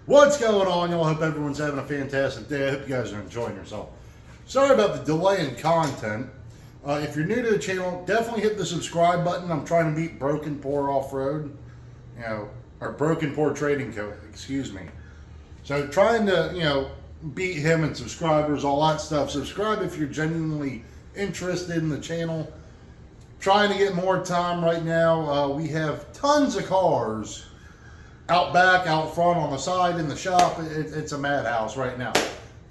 What's going on, y'all? Hope everyone's having a fantastic day. I hope you guys are enjoying yourself. Sorry about the delay in content. If you're new to the channel, definitely hit the subscribe button. I'm trying to beat Broken Poor Off-Road, or Broken Poor Trading Co. Excuse me. So trying to, beat him in subscribers, all that stuff. Subscribe if you're genuinely interested in the channel. Trying to get more time right now. We have tons of cars out back, out front, on the side, in the shop. It's a madhouse right now.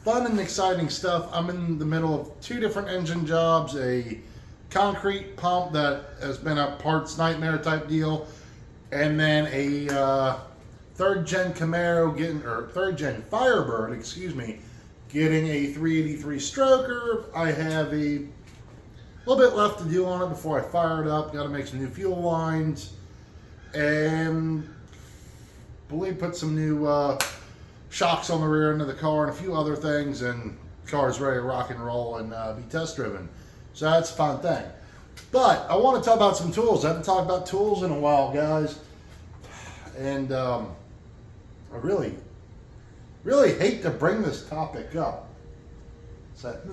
Fun and exciting stuff. I'm in the middle of two different engine jobs, a concrete pump that has been a parts nightmare type deal, and then a third gen Camaro third gen Firebird, excuse me, getting a 383 stroker. I have a little bit left to do on it before I fire it up. Got to make some new fuel lines, and I believe put some new shocks on the rear end of the car and a few other things, and the car's ready to rock and roll and be test driven. So that's a fun thing. But I want to talk about some tools. I haven't talked about tools in a while, guys. And I really hate to bring this topic up. It's that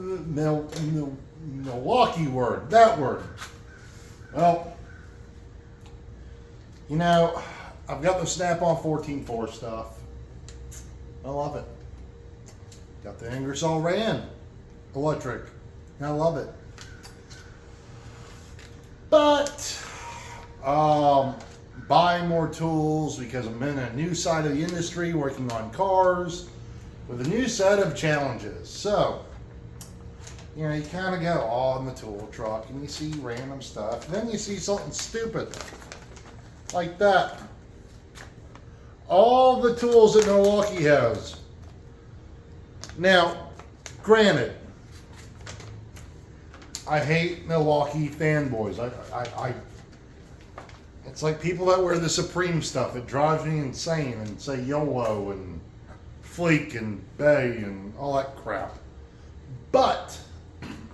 Milwaukee word, that word. Well, I've got the Snap-on 14.4 stuff. I love it. Got the Ingersoll Rand electric. I love it. But buying more tools because I'm in a new side of the industry, working on cars with a new set of challenges. So, you kind of go on the tool truck and you see random stuff. And then you see something stupid like that. All the tools that Milwaukee has. Now, granted, I hate Milwaukee fanboys. It's like people that wear the Supreme stuff. It drives me insane, and say YOLO and Fleek and Bay and all that crap. But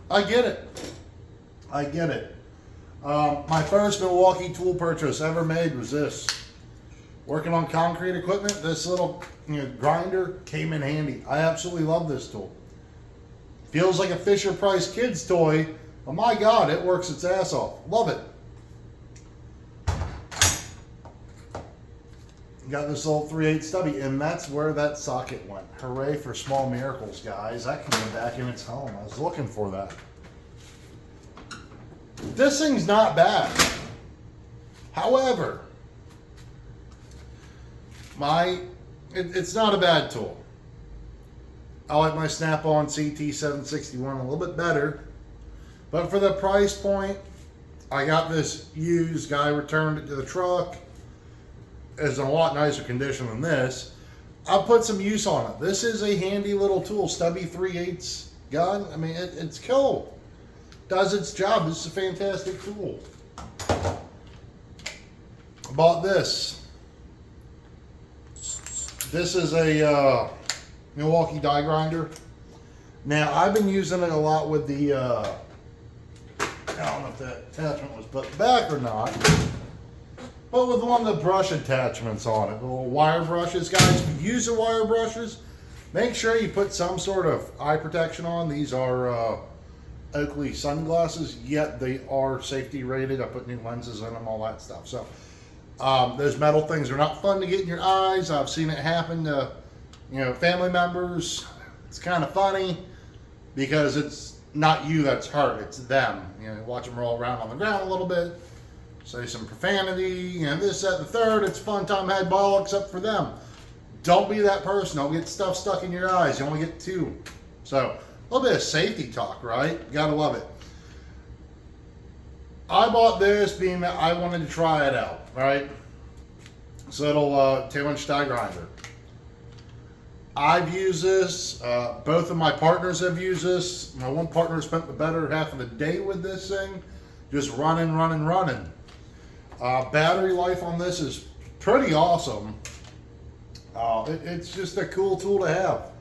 I get it. I get it. My first Milwaukee tool purchase ever made was this. Working on concrete equipment, this little grinder came in handy. I absolutely love this tool. Feels like a Fisher Price kid's toy, but my God, it works its ass off. Love it. Got this little 3/8 stubby, and that's where that socket went. Hooray for small miracles, guys. That came back in its home. I was looking for that. This thing's not bad. However, it's not a bad tool. I like my Snap-on CT761 a little bit better, but for the price point, I got this used. Guy returned it to the truck. It's in a lot nicer condition than this. I'll put some use on it. This is a handy little tool, stubby 3/8 gun. I mean, it's cool. Does its job. This is a fantastic tool. I bought this. This is a Milwaukee die grinder. Now, I've been using it a lot with the, I don't know if that attachment was put back or not, but with one of the brush attachments on it, the little wire brushes. Guys, if you use the wire brushes, make sure you put some sort of eye protection on. These are Oakley sunglasses, yet they are safety rated. I put new lenses in them, all that stuff. So, those metal things are not fun to get in your eyes. I've seen it happen to, family members. It's kind of funny because it's not you that's hurt, it's them. Watch them roll around on the ground a little bit, say some profanity, this, that, and the third. It's a fun time had ball except for them. Don't be that person. Don't get stuff stuck in your eyes. You only get two. So, a little bit of safety talk, right? Gotta love it. I bought this being that I wanted to try it out, right? So it'll 2-inch die grinder. I've used this. Both of my partners have used this. My one partner spent the better half of the day with this thing, just running. Battery life on this is pretty awesome. It's just a cool tool to have.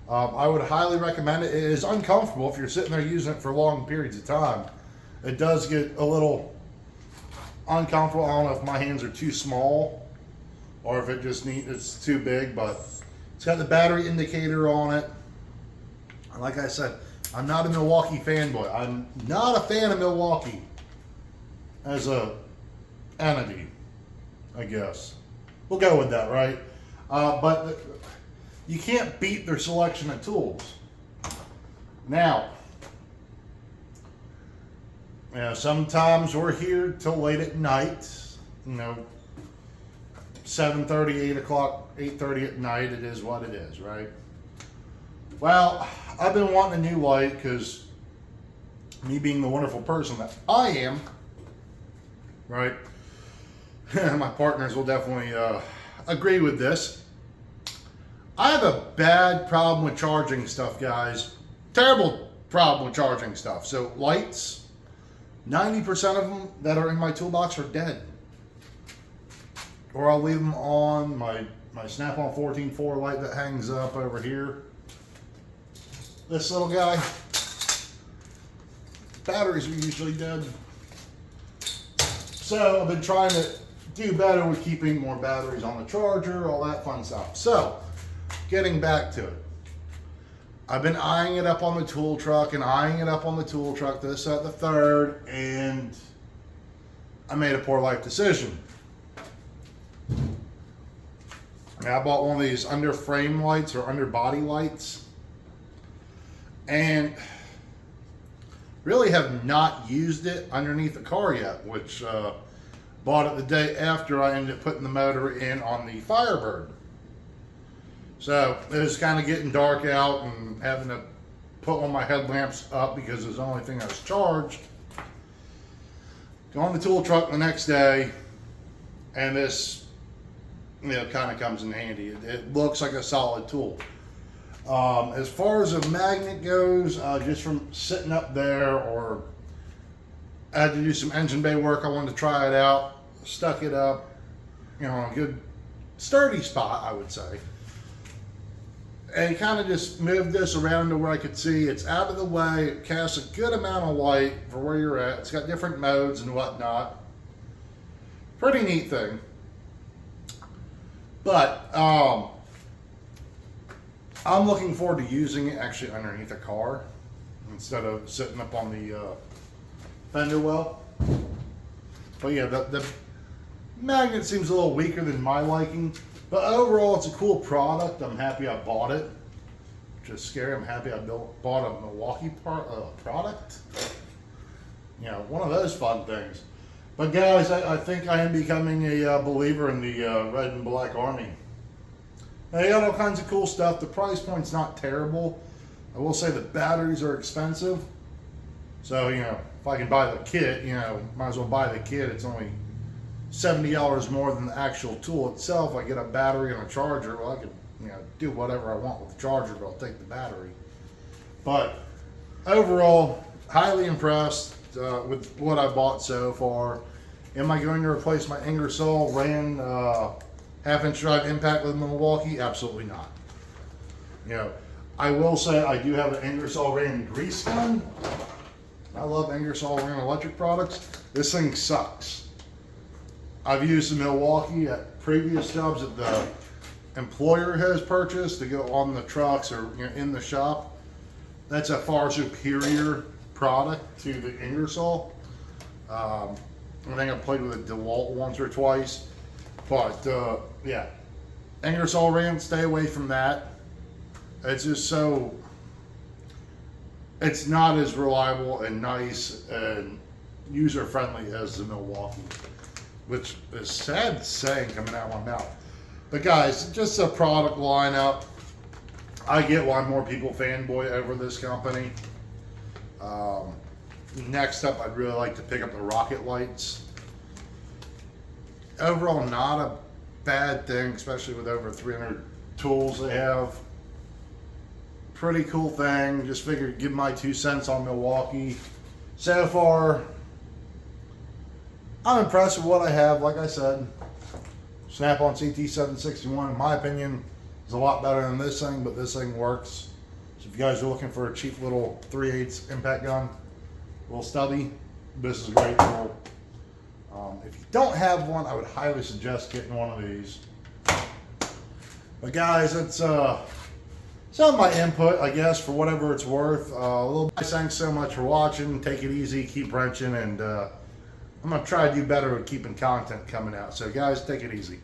I would highly recommend it. It is uncomfortable if you're sitting there using it for long periods of time. It does get a little uncomfortable. I don't know if my hands are too small or if it just it's too big. But it's got the battery indicator on it. Like I said, I'm not a Milwaukee fanboy. I'm not a fan of Milwaukee as a entity, I guess. We'll go with that, right? But you can't beat their selection of tools. Now, you know, sometimes we're here till late at night, you know, 7:30, 8 o'clock, 8:30 at night. It is what it is, right? Well, I've been wanting a new light because me being the wonderful person that I am, right? My partners will definitely agree with this. I have a bad problem with charging stuff, guys. Terrible problem with charging stuff. So lights, 90% of them that are in my toolbox are dead. Or I'll leave them on my Snap-on 14.4 light that hangs up over here. This little guy, batteries are usually dead. So I've been trying to do better with keeping more batteries on the charger, all that fun stuff. So, getting back to it. I've been eyeing it up on the tool truck and eyeing it up on the tool truck, this, that, the third, and I made a poor life decision. I bought one of these under frame lights or under body lights, and really have not used it underneath the car yet, which bought it the day after I ended up putting the motor in on the Firebird. So it was kind of getting dark out and having to put one of my headlamps up because it was the only thing I was charged. Go on the tool truck the next day, and this, you know, kind of comes in handy. It looks like a solid tool. As far as a magnet goes, just from sitting up there, or I had to do some engine bay work, I wanted to try it out, stuck it up, you know, in a good sturdy spot, I would say. And kind of just moved this around to where I could see it's out of the way. It casts a good amount of light for where you're at. It's got different modes and whatnot. Pretty neat thing. But I'm looking forward to using it actually underneath a car instead of sitting up on the fender well. But yeah, the magnet seems a little weaker than my liking. But overall, it's a cool product. I'm happy I bought it. Which is scary. I'm happy I bought a Milwaukee product. You know, one of those fun things. But guys, I think I am becoming a believer in the red and black army. They got all kinds of cool stuff. The price point's not terrible. I will say the batteries are expensive. So, you know, if I can buy the kit, you know, might as well buy the kit. It's only $70 more than the actual tool itself. I get a battery and a charger. Well, I could, you know, do whatever I want with the charger, but I'll take the battery. But overall, highly impressed with what I bought so far. Am I going to replace my Ingersoll Rand half-inch drive impact with Milwaukee? Absolutely not. You know, I will say I do have an Ingersoll Rand grease gun. I love Ingersoll Rand electric products. This thing sucks. I've used the Milwaukee at previous jobs that the employer has purchased to go on the trucks or, you know, in the shop. That's a far superior product to the Ingersoll. I think I played with a DeWalt once or twice, but yeah, Ingersoll Rand, stay away from that. It's just so, it's not as reliable and nice and user friendly as the Milwaukee, which is sad saying coming out of my mouth. But guys, just a product lineup. I get why more people fanboy over this company. Next up, I'd really like to pick up the rocket lights. Overall, not a bad thing, especially with over 300 tools they have. Pretty cool thing. Just figured give my 2 cents on Milwaukee. So far, I'm impressed with what I have. Like I said, Snap-on CT761, in my opinion, is a lot better than this thing, but this thing works. So if you guys are looking for a cheap little 3/8 impact gun, a little stubby, this is a great tool. If you don't have one, I would highly suggest getting one of these. But guys, it's some of my input, I guess, for whatever it's worth. A little guys, thanks so much for watching. Take it easy, keep wrenching, and I'm gonna try to do better with keeping content coming out. So guys, take it easy.